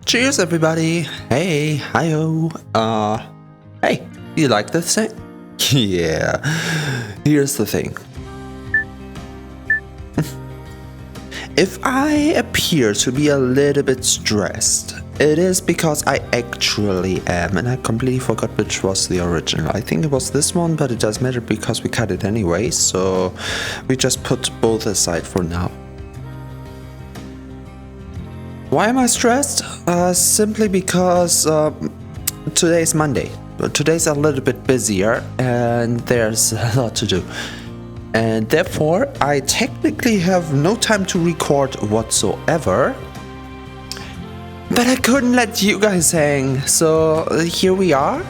Cheers, everybody. Hey, hi-ho. Hey, you like this thing? Yeah. Here's the thing. If I appear to be a little bit stressed, it is because I actually am, and I completely forgot which was the original. I think it was this one, but it doesn't matter because we cut it anyway, so we just put both aside for now. Why am I stressed? Simply because today's Monday. Today's a little bit busier and there's a lot to do. And therefore, I technically have no time to record whatsoever. But I couldn't let you guys hang, so here we are.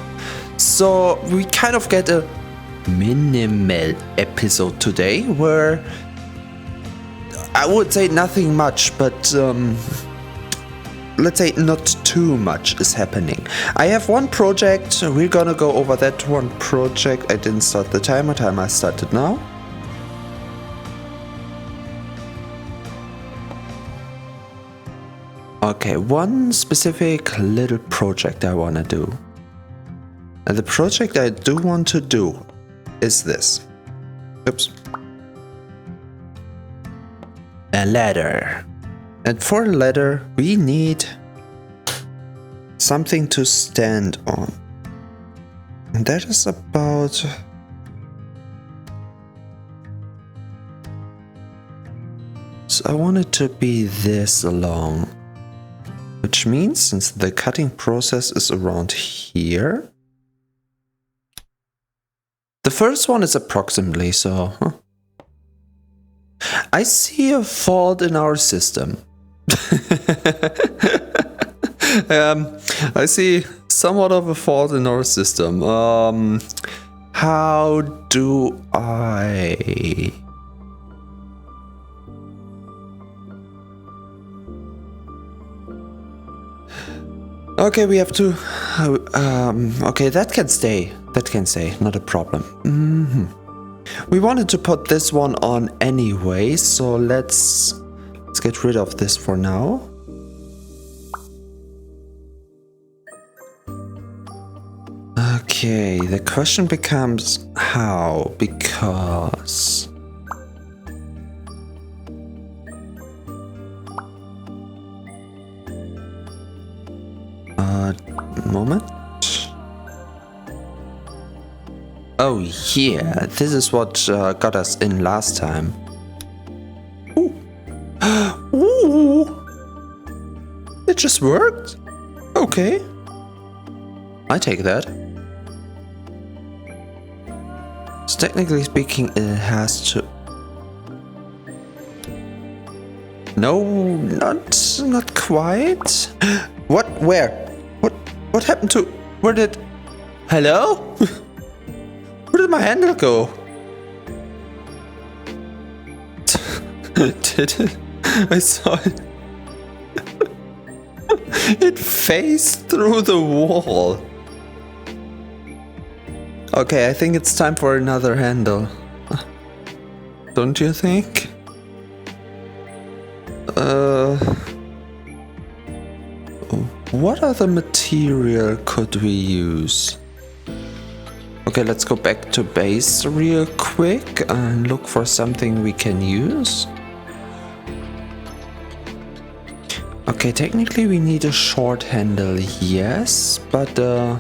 So we kind of get a minimal episode today where I would say nothing much, but let's say not too much is happening. I have one project, we're gonna go over that one project. I didn't start the timer, I started now. Okay, one specific little project I wanna do. And the project I do want to do is this. Oops. A ladder. And for a ladder, we need something to stand on. And that is about... So I want it to be this long. Which means, since the cutting process is around here... The first one is approximately, so... I see a fault in our system. I see somewhat of a fault in our system. How do I... Okay, we have to... okay, that can stay. That can stay, not a problem. We wanted to put this one on anyway, so let's get rid of this for now. Okay, the question becomes how, because... moment. Oh yeah, this is what got us in last time. Ooh. Ooh. It just worked? Okay. I take that. So technically speaking, it has to... No, not quite. What? Where? What happened to... Where did... Hello? Where did my handle go? Did it? I saw it. It phased through the wall. Okay, I think it's time for another handle. Don't you think? What other material could we use? Okay, let's go back to base real quick and look for something we can use. Okay, technically we need a short handle, yes, but a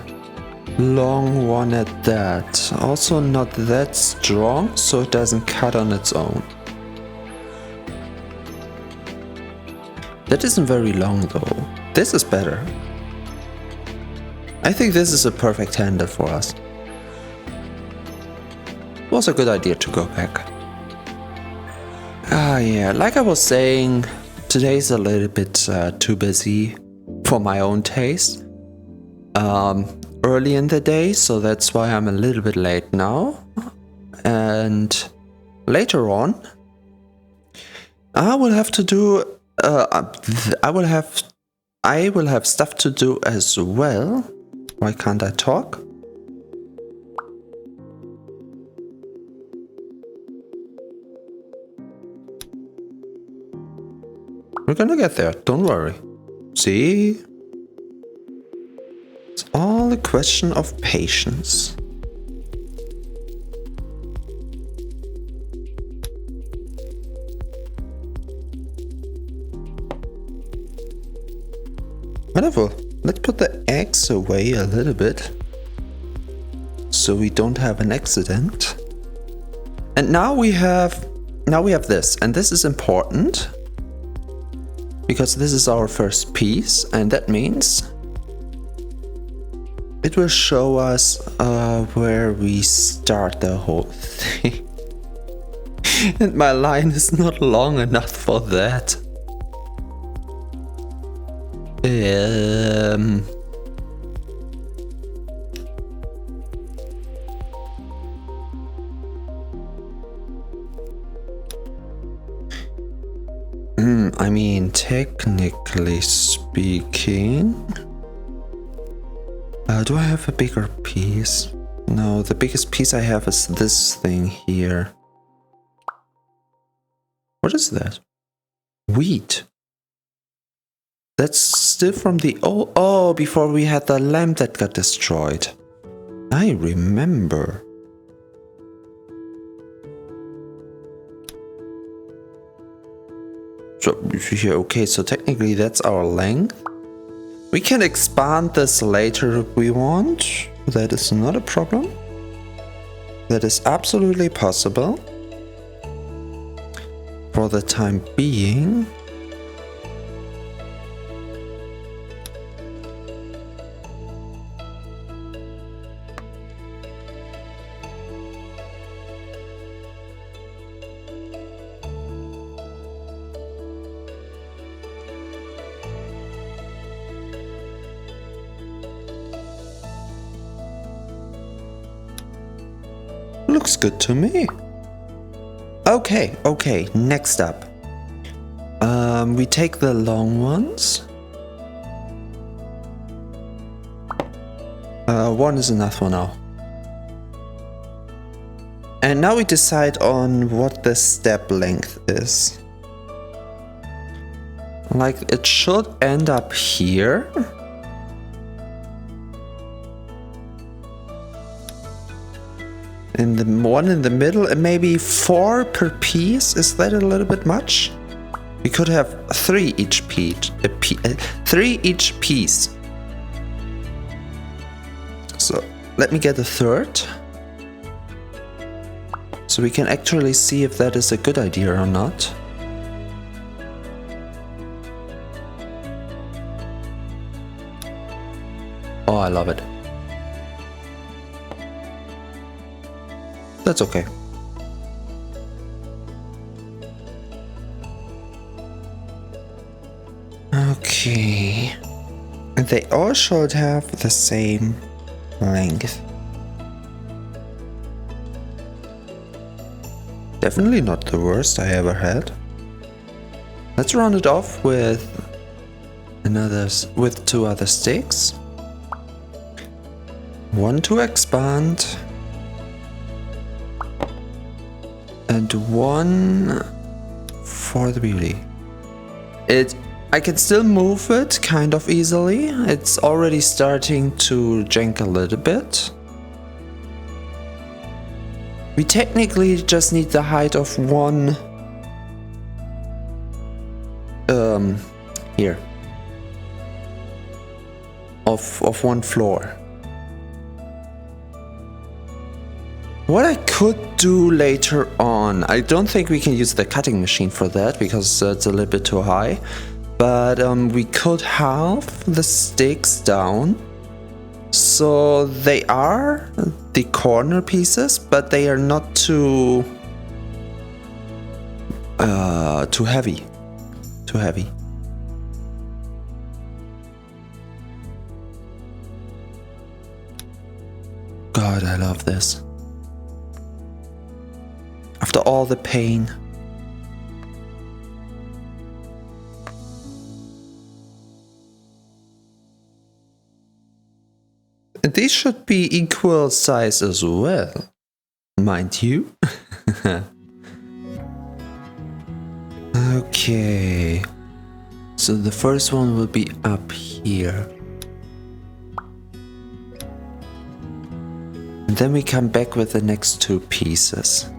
long one at that. Also not that strong, so it doesn't cut on its own. That isn't very long though. This is better. I think this is a perfect handle for us. Was a good idea to go back. Yeah, like I was saying, today's a little bit too busy for my own taste. Early in the day, so that's why I'm a little bit late now. And later on, I will have to do... I will have stuff to do as well. Why can't I talk? We're gonna get there, don't worry. See? question of patience. Wonderful. Let's put the eggs away a little bit, so we don't have an accident. And now we have this, and this is important because this is our first piece, and that means it will show us where we start the whole thing. And my line is not long enough for that. I mean, technically speaking, do I have a bigger piece? No, the biggest piece I have is this thing here. What is that? Wheat. That's still from the oh, before we had the lamp that got destroyed. I remember. So, okay, so technically that's our length. We can expand this later if we want. That is not a problem. That is absolutely possible. For the time being. Looks good to me. Okay, next up. We take the long ones. One is enough for now. And now we decide on what the step length is. Like, it should end up here. And the one in the middle, and maybe 4 per piece. Is that a little bit much? We could have 3 each piece. 3 each piece. So let me get a third, so we can actually see if that is a good idea or not. Oh, I love it. That's okay. Okay. And they all should have the same length. Definitely not the worst I ever had. Let's round it off with 2 other sticks. One to expand. And one for the beauty. I can still move it kind of easily. It's already starting to jank a little bit. We technically just need the height of one here. Of one floor. What I could do later on, I don't think we can use the cutting machine for that because it's a little bit too high, but we could halve the sticks down so they are the corner pieces, but they are not too heavy. Too heavy. God, I love this. After all the pain. And these should be equal size as well, mind you. Okay. So the first one will be up here. then we come back with the next two pieces.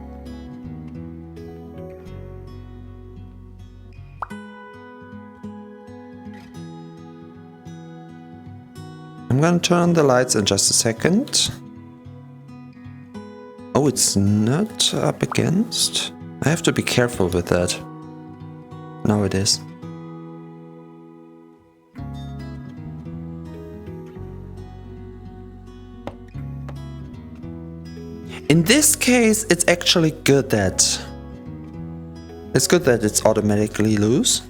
I'm gonna turn on the lights in just a second. Oh, it's not up against. I have to be careful with that. Now it is. In this case, it's actually good that it's automatically loose.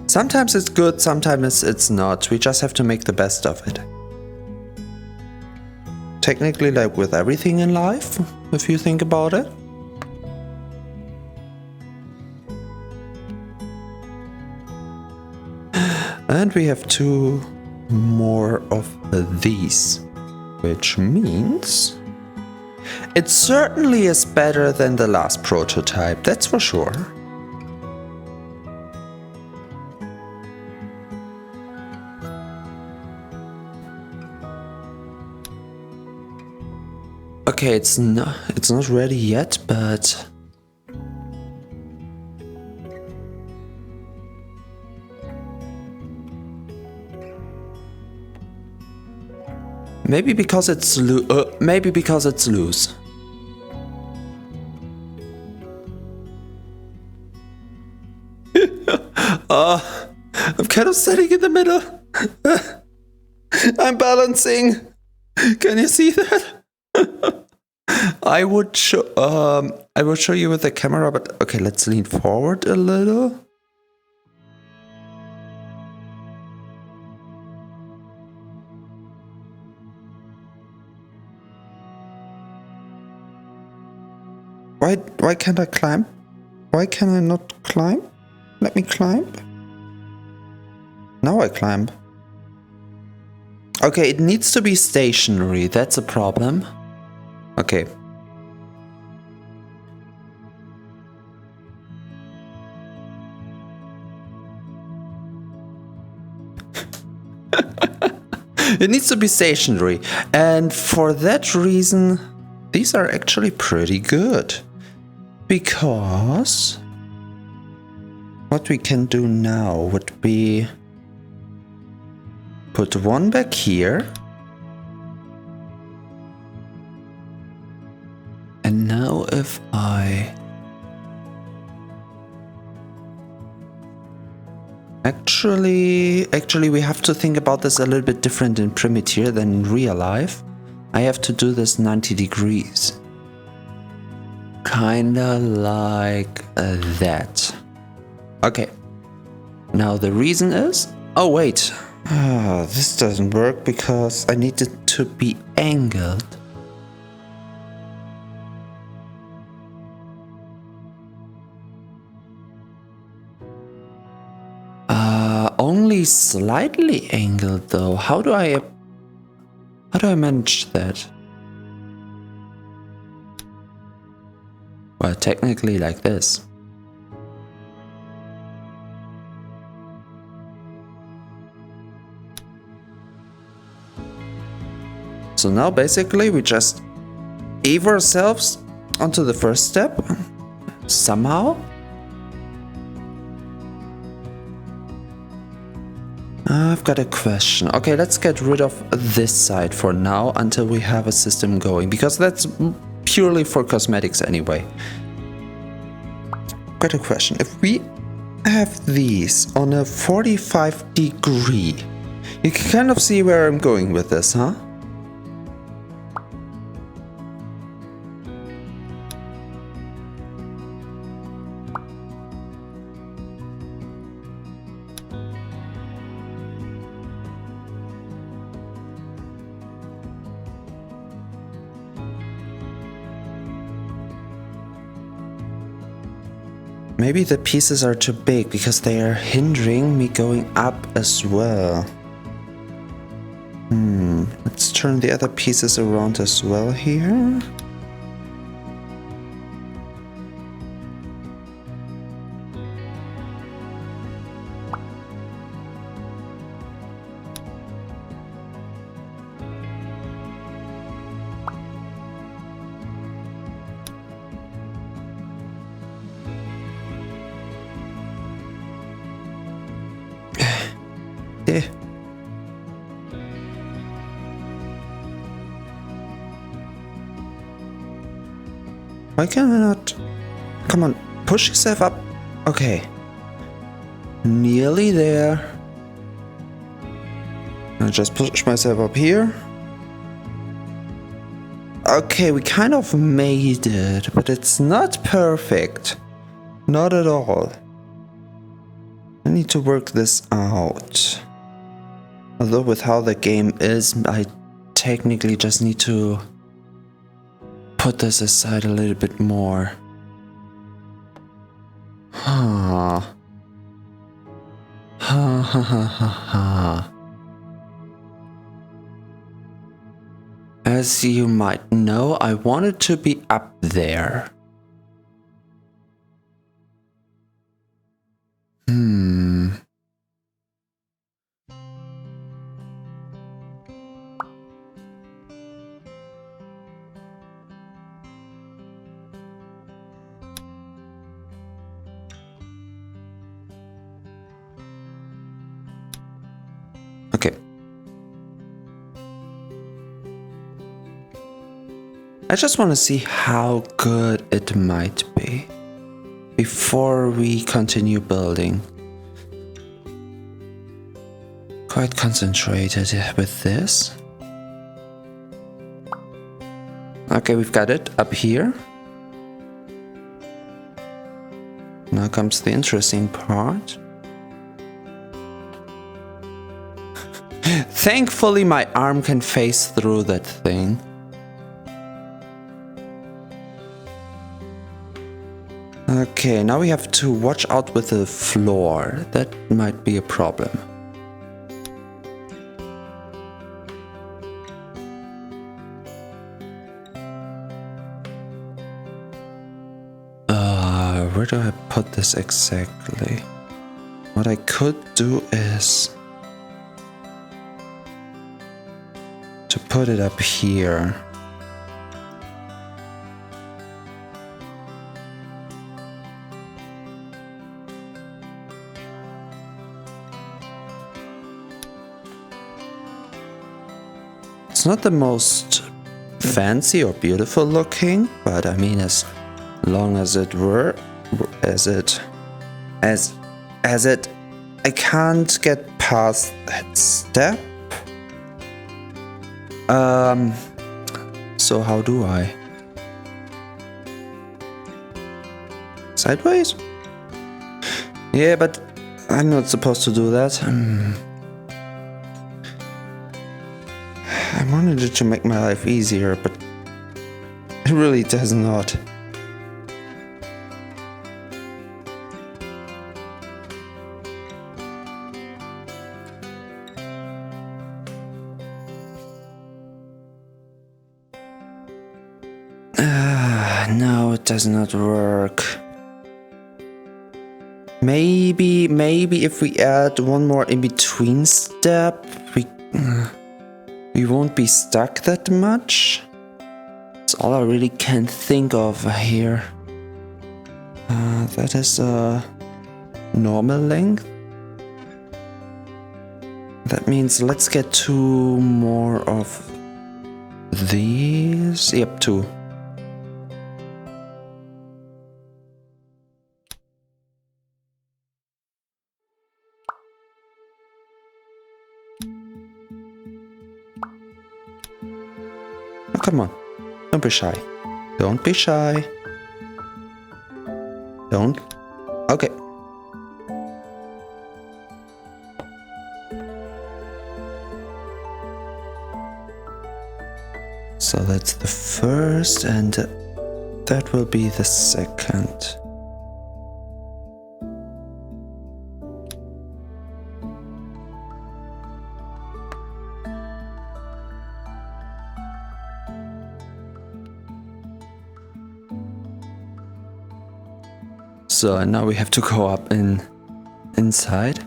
Sometimes it's good, sometimes it's not. We just have to make the best of it. Technically, like with everything in life, if you think about it. And we have two more of these, which means it certainly is better than the last prototype, that's for sure. Okay, it's not ready yet, but maybe because it's loose. I'm kind of sitting in the middle. I'm balancing. Can you see that? I would show you with the camera, but okay, let's lean forward a little. Why can't I climb? Why can I not climb? Let me climb. Now I climb. Okay, it needs to be stationary. That's a problem. Okay. It needs to be stationary. And for that reason, these are actually pretty good. Because what we can do now would be put one back here. And now if I actually we have to think about this a little bit different in Primitier than in real life. I have to do this 90 degrees. Kinda like that. Okay. Now the reason is, oh wait, this doesn't work because I need it to be angled. Only slightly angled though. How do I manage that? Well, technically like this. So now basically we just ease ourselves onto the first step somehow. I've got a question. Okay, let's get rid of this side for now until we have a system going, because that's purely for cosmetics anyway. Got a question. If we have these on a 45 degree, you can kind of see where I'm going with this, huh? Maybe the pieces are too big because they are hindering me going up as well. Let's turn the other pieces around as well here. Why can I not? Come on, push yourself up. Okay. Nearly there. I'll just push myself up here. Okay, we kind of made it, but it's not perfect. Not at all. I need to work this out. Although with how the game is, I technically just need to put this aside a little bit more. Ha ha ha ha ha. As you might know, I wanted to be up there. Okay. I just want to see how good it might be before we continue building. Quite concentrated with this. Okay, we've got it up here. Now comes the interesting part. Thankfully, my arm can phase through that thing. Okay, now we have to watch out with the floor. That might be a problem. Where do I put this exactly? What I could do is to put it up here. It's not the most fancy or beautiful looking, but I mean, as long as it were, I can't get past that step. So how do I? Sideways? Yeah, but I'm not supposed to do that. I wanted it to make my life easier, but it really does not. No, it does not work. Maybe if we add one more in-between step, we won't be stuck that much. That's all I really can think of here. That is a normal length. That means let's get 2 more of these. Yep, 2. Oh, come on. Don't be shy. Don't be shy. Don't. Okay. So that's the first, and that will be the second. So now we have to go up inside.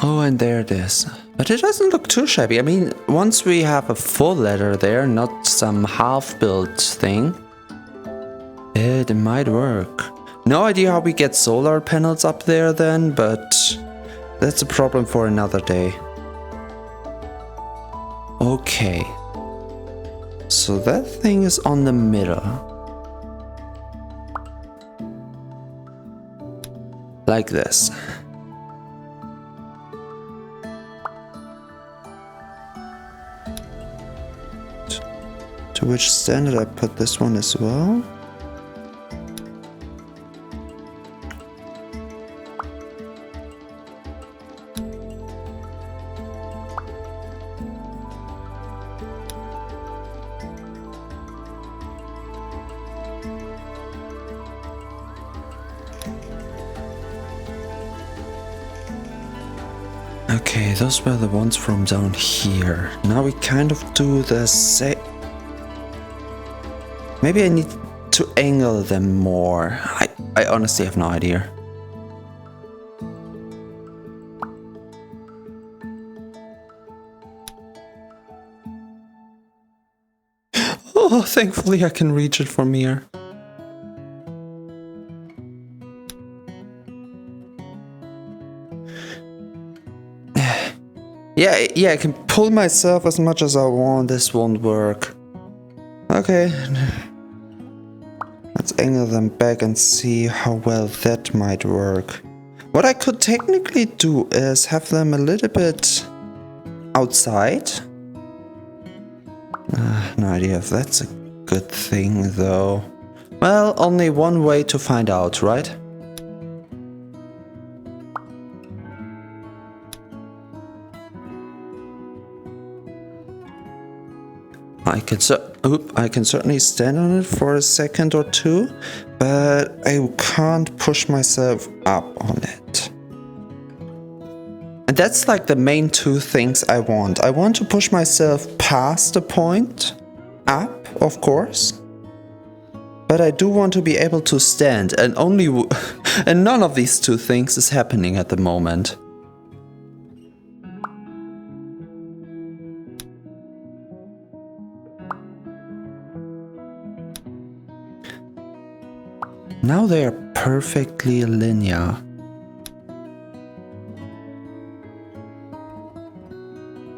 Oh, and there it is. But it doesn't look too shabby. I mean, once we have a full ladder there, not some half-built thing, it might work. No idea how we get solar panels up there then, but that's a problem for another day. Okay. So so that thing is on the middle. Like this. To which standard I put this one as well? Okay, those were the ones from down here. Now we kind of do the same. Maybe I need to angle them more. I honestly have no idea. Oh, thankfully I can reach it from here. Yeah, I can pull myself as much as I want. This won't work. Okay. Let's angle them back and see how well that might work. What I could technically do is have them a little bit outside. No idea if that's a good thing though. Well, only one way to find out, right? I can certainly stand on it for a second or two, but I can't push myself up on it. And that's like the main two things I want. I want to push myself past the point, up, of course, but I do want to be able to stand, and and none of these two things is happening at the moment. Now they are perfectly linear.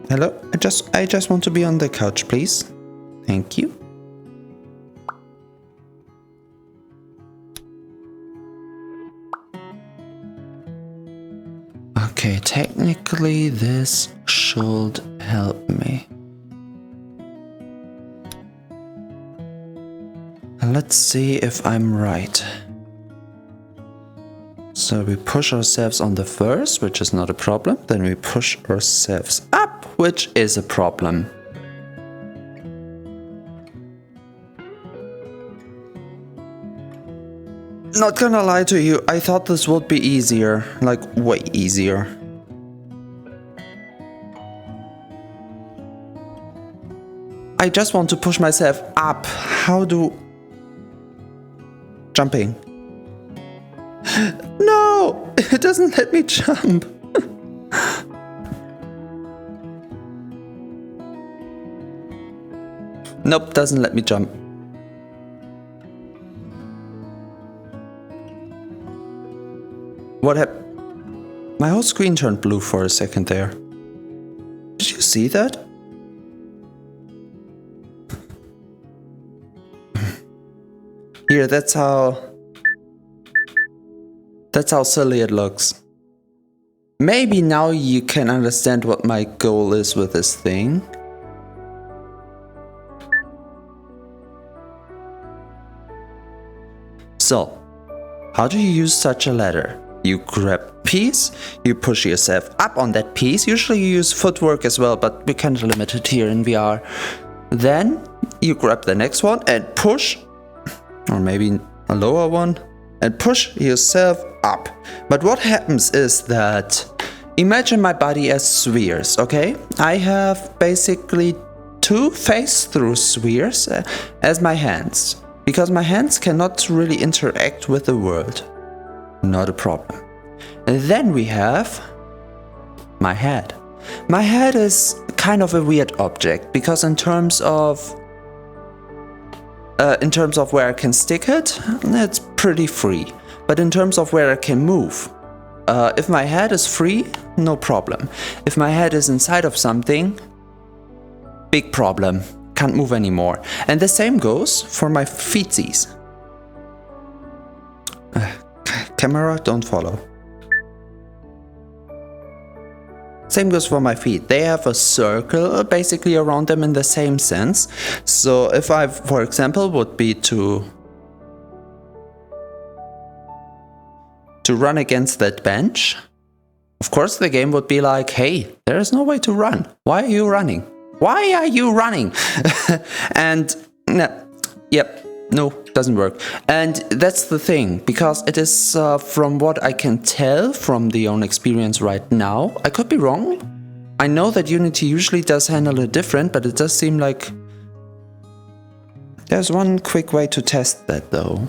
Hello? I just want to be on the couch, please. Thank you. Okay, technically this should help me. Let's see if I'm right. So we push ourselves on the first, which is not a problem. Then we push ourselves up, which is a problem. Not gonna lie to you, I thought this would be easier, like way easier. I just want to push myself up. How do... Jumping. No! It doesn't let me jump. Nope, doesn't let me jump. What happened? My whole screen turned blue for a second there. Did you see that? Here, that's how silly it looks. Maybe now you can understand what my goal is with this thing. So, how do you use such a ladder? You grab a piece, you push yourself up on that piece. Usually you use footwork as well, but we're kind of limited here in VR. Then you grab the next one and push, or maybe a lower one, and push yourself up. But what happens is that, imagine my body as spheres, okay? I have basically two face-through spheres as my hands, because my hands cannot really interact with the world. Not a problem. And then we have my head. My head is kind of a weird object, because in terms of where I can stick it, it's pretty free. But in terms of where I can move, if my head is free, no problem. If my head is inside of something, big problem. can't move anymore. And the same goes for my feetsies. Camera, don't follow. Same goes for my feet. They have a circle basically around them in the same sense. So if I, for example, would be to run against that bench, of course the game would be like, hey, there is no way to run. Why are you running? Why are you running? And yep, no, doesn't work. And that's the thing, because it is from what I can tell from the own experience right now, I could be wrong. I know that Unity usually does handle it different, but it does seem like there's one quick way to test that though.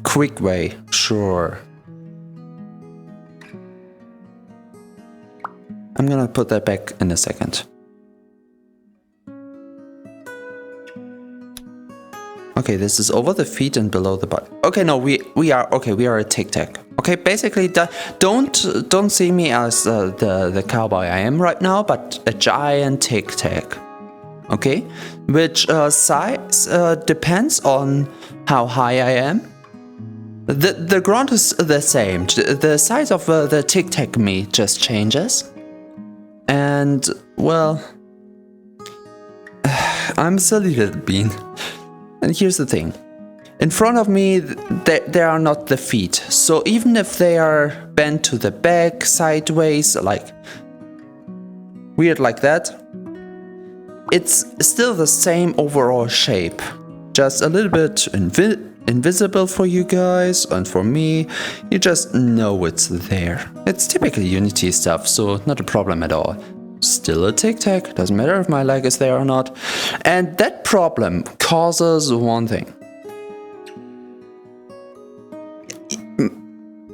Quick way, sure. I'm gonna put that back in a second. Okay, this is over the feet and below the butt. Okay, no, we are a tic-tac. Okay, basically, don't see me as the cowboy I am right now, but a giant tic-tac. Okay, which size depends on how high I am. The ground is the same. The size of the tic-tac me just changes. And, well, I'm a silly little bean. And here's the thing. In front of me, there are not the feet. So even if they are bent to the back, sideways, like weird like that, it's still the same overall shape. Just a little bit invisible for you guys, and for me, you just know it's there. It's typically Unity stuff, so not a problem at all. Still a tic-tac, doesn't matter if my leg is there or not. And that problem causes one thing.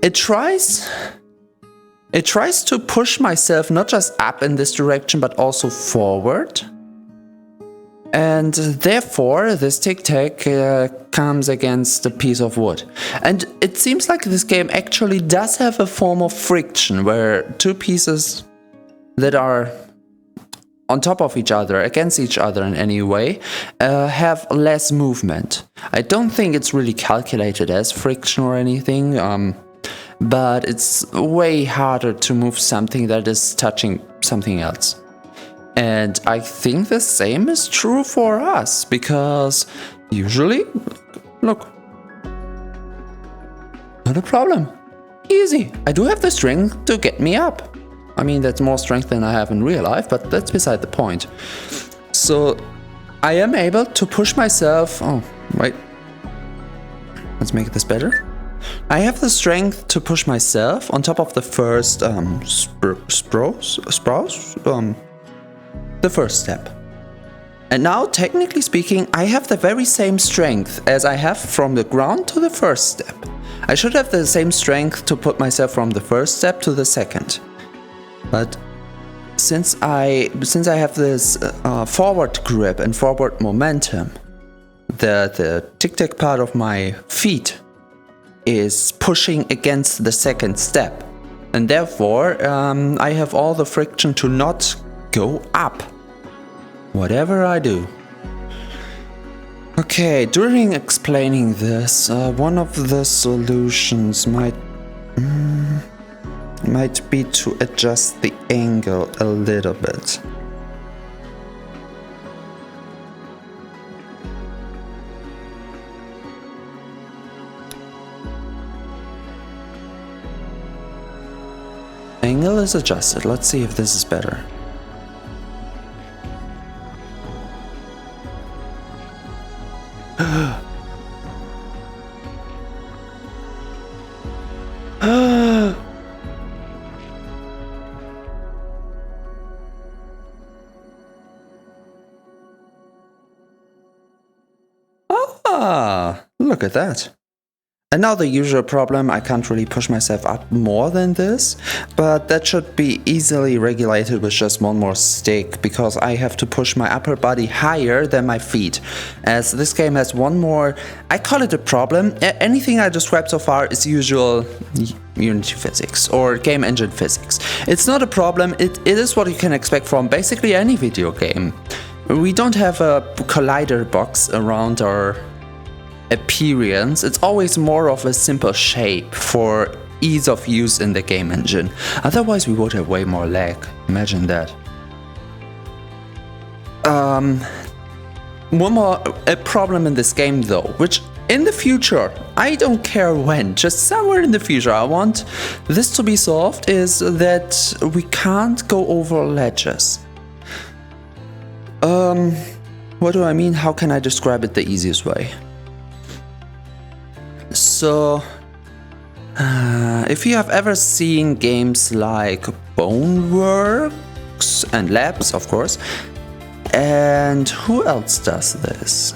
It tries to push myself not just up in this direction, but also forward. And therefore, this tic-tac comes against a piece of wood. And it seems like this game actually does have a form of friction, where two pieces that are on top of each other, against each other in any way, have less movement. I don't think it's really calculated as friction or anything, but it's way harder to move something that is touching something else. And I think the same is true for us, because usually, look, not a problem. Easy. I do have the strength to get me up. I mean, that's more strength than I have in real life, but that's beside the point. So I am able to push myself. Oh, wait. Let's make this better. I have the strength to push myself on top of the first the first step. And now, technically speaking, I have the very same strength as I have from the ground to the first step. I should have the same strength to put myself from the first step to the second. But since I have this forward grip and forward momentum, the tic-tac part of my feet is pushing against the second step. And therefore, I have all the friction to not go up, whatever I do. Okay, during explaining this, one of the solutions might be to adjust the angle a little bit. Angle is adjusted. Let's see if this is better. Ah, look at that. And now the usual problem, I can't really push myself up more than this, but that should be easily regulated with just one more stick, because I have to push my upper body higher than my feet, as this game has one more, I call it a problem. Anything I described so far is usual Unity physics or game engine physics. It's not a problem. It is what you can expect from basically any video game. We don't have a collider box around our appearance. It's always more of a simple shape for ease of use in the game engine. Otherwise we would have way more lag. Imagine that. One more problem in this game though, which in the future, I don't care when, just somewhere in the future I want this to be solved, is that we can't go over ledges. What do I mean? How can I describe it the easiest way? So, if you have ever seen games like Boneworks and Labs, of course, and who else does this?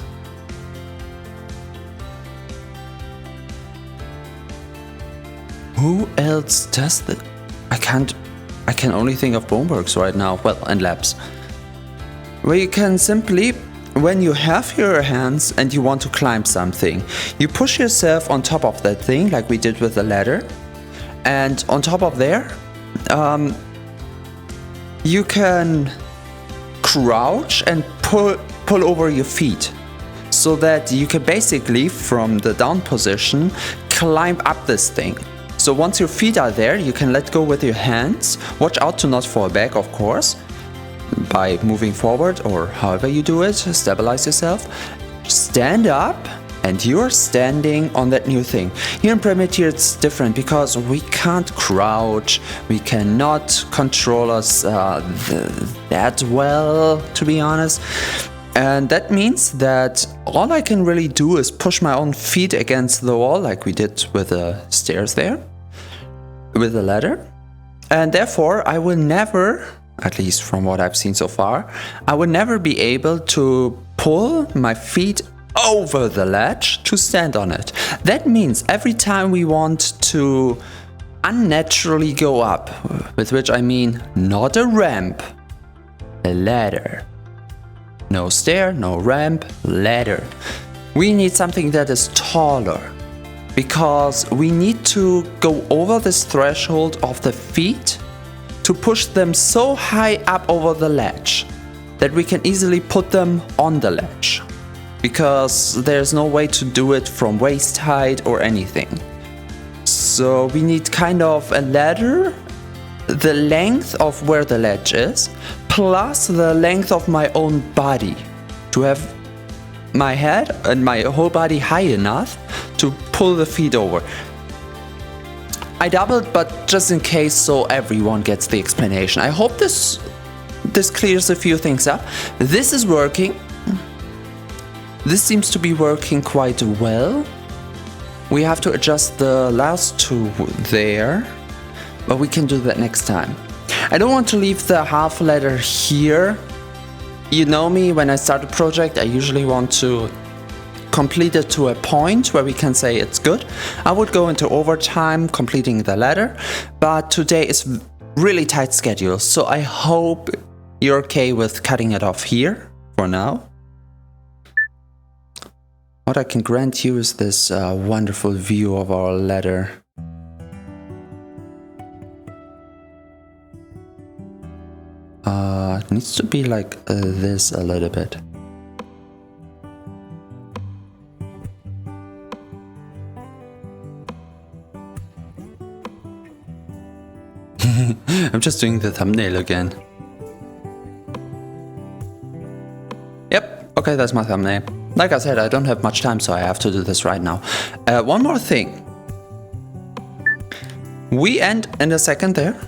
Who else does that? I can only think of Boneworks right now, well, and Labs. Where you can simply, when you have your hands and you want to climb something, you push yourself on top of that thing, like we did with the ladder, and on top of there, you can crouch and pull over your feet, so that you can basically, from the down position, climb up this thing. So once your feet are there, you can let go with your hands. Watch out to not fall back, of course, by moving forward or however you do it. Stabilize yourself. Stand up, and you're standing on that new thing. Here in Primitier it's different because we can't crouch. We cannot control us that well, to be honest. And that means that all I can really do is push my own feet against the wall, like we did with the stairs there, with the ladder. And therefore, I will never, at least from what I've seen so far, I will never be able to pull my feet over the ledge to stand on it. That means every time we want to unnaturally go up, with which I mean not a ramp, a ladder. No stair, no ramp, ladder. We need something that is taller, because we need to go over this threshold of the feet to push them so high up over the ledge that we can easily put them on the ledge, because there's no way to do it from waist height or anything. So we need kind of a ladder, the length of where the ledge is, plus the length of my own body, to have my head and my whole body high enough to pull the feet over. I doubled, but just in case, so everyone gets the explanation. I hope this clears a few things up. This is working. This seems to be working quite well. We have to adjust the last two there, but we can do that next time. I don't want to leave the half ladder here. You know me, when I start a project, I usually want to complete it to a point where we can say it's good. I would go into overtime completing the ladder, but today is really tight schedule, so I hope you're okay with cutting it off here for now. What I can grant you is this wonderful view of our ladder. It needs to be like this a little bit. I'm just doing the thumbnail again. Yep, okay, that's my thumbnail. Like I said, I don't have much time, so I have to do this right now. One more thing. We end in a second there.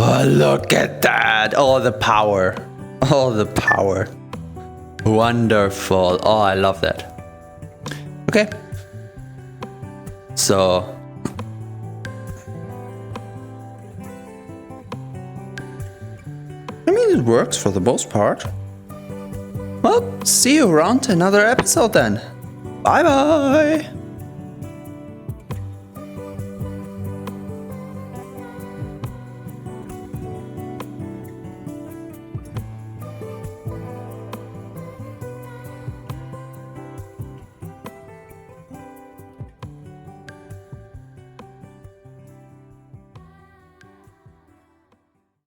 Oh, look at that! Oh, the power. Oh, the power. Wonderful. Oh, I love that. Okay. So... I mean, it works for the most part. Well, see you around another episode then. Bye bye!